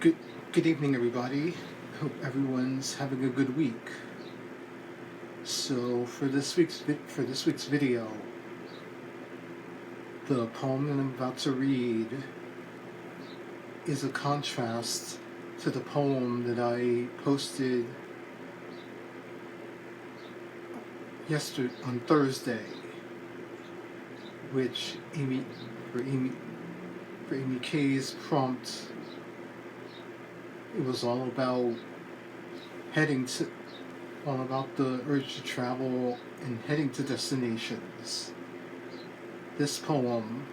Good good evening, everybody. Hope everyone's having a good week. So for this week's video, the poem that I'm about to read is a contrast to the poem that I posted on Thursday, which for Amy K's prompt. It was all about the urge to travel and heading to destinations. This poem,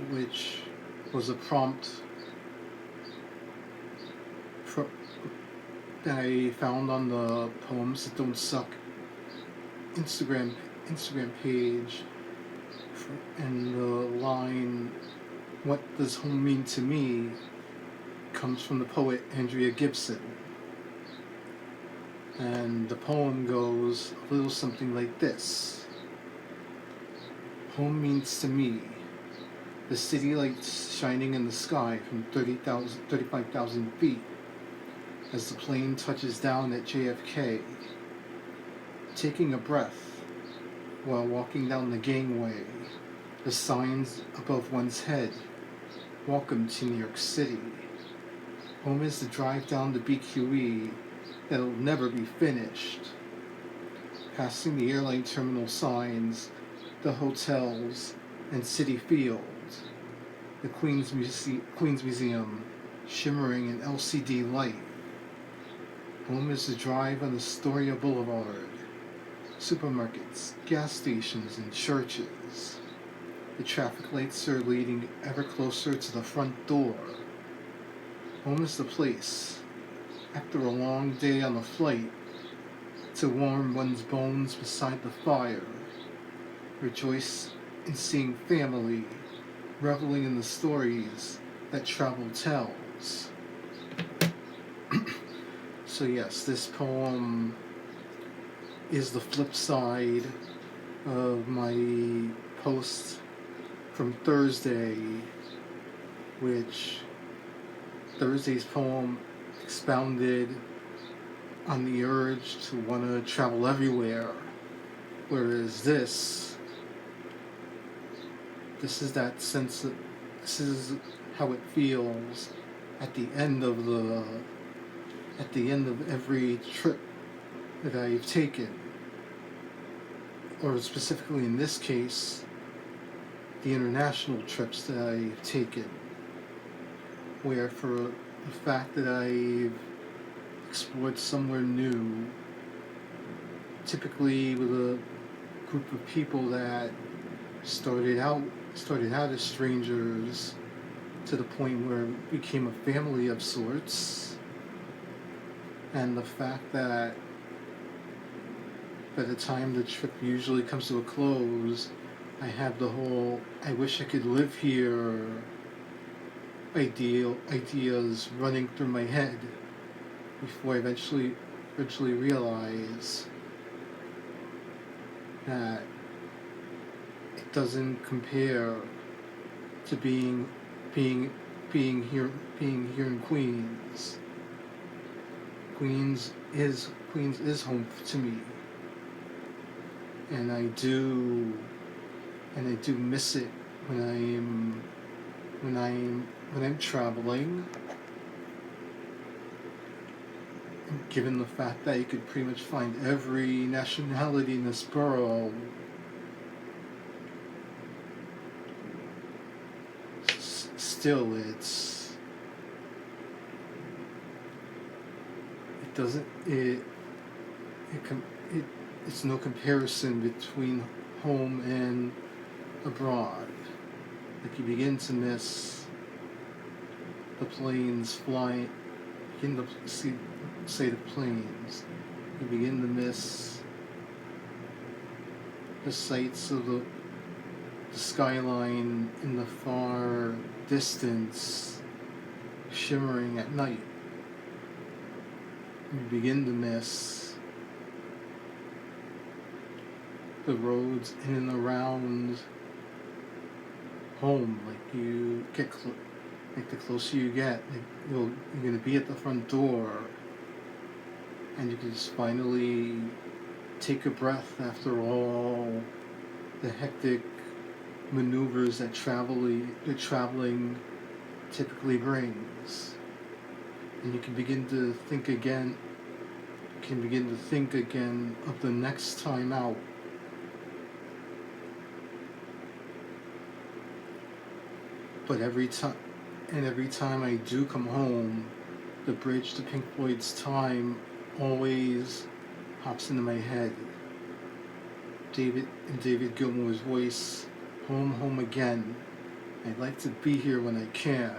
which was a prompt that I found on the Poems That Don't Suck Instagram page, and the line, "What does home mean to me?" comes from the poet Andrea Gibson. And the poem goes a little something like this. Home means to me the city lights shining in the sky from 35,000 feet as the plane touches down at JFK, taking a breath while walking down the gangway, the signs above one's head, "Welcome to New York City." Home is the drive down the BQE that'll never be finished. Passing the airline terminal signs, the hotels, and City Field. The Queens Museum shimmering in LCD light. Home is the drive on Astoria Boulevard. Supermarkets, gas stations, and churches. The traffic lights are leading ever closer to the front door. Home is the place, after a long day on the flight, to warm one's bones beside the fire, rejoice in seeing family, reveling in the stories that travel tells. So yes, this poem is the flip side of my post from Thursday, which Thursday's poem expounded on the urge to want to travel everywhere, whereas this is that sense of, this is how it feels at the end of every trip that I've taken, or specifically in this case, the international trips that I've taken, where for the fact that I've explored somewhere new, typically with a group of people that started out as strangers to the point where it became a family of sorts, and the fact that by the time the trip usually comes to a close, I have the whole "I wish I could live here" ideas running through my head before I eventually realize that it doesn't compare to being here in Queens. Queens is home to me, and I do miss it when I'm traveling, given the fact that you could pretty much find every nationality in this borough. Still, it's no comparison between home and abroad. Like, you begin to miss the planes flying, begin to say the planes. You begin to miss the sights of the skyline in the far distance, shimmering at night. You begin to miss the roads in and around home. Like, you Like the closer you get, like you're gonna be at the front door, and you can just finally take a breath after all the hectic maneuvers that traveling typically brings. And you can begin to think again. Can begin to think again of the next time out. But every time I do come home, the bridge to Pink Floyd's Time always pops into my head. David Gilmour's voice, home, home again. I'd like to be here when I can.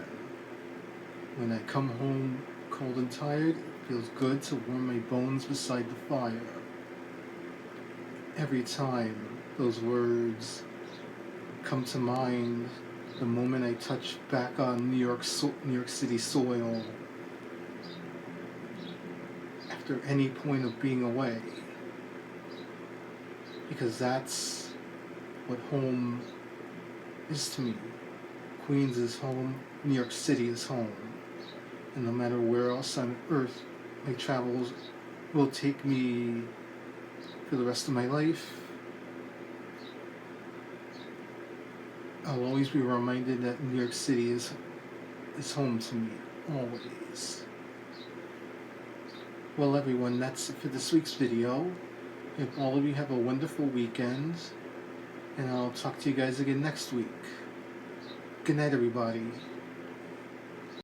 When I come home cold and tired, it feels good to warm my bones beside the fire. Every time those words come to mind, the moment I touch back on New York City soil, after any point of being away, because that's what home is to me. Queens is home, New York City is home, and no matter where else on earth my travels will take me for the rest of my life, I'll always be reminded that New York City is home to me, always. Well, everyone, that's it for this week's video. I hope all of you have a wonderful weekend, and I'll talk to you guys again next week. Good night, everybody.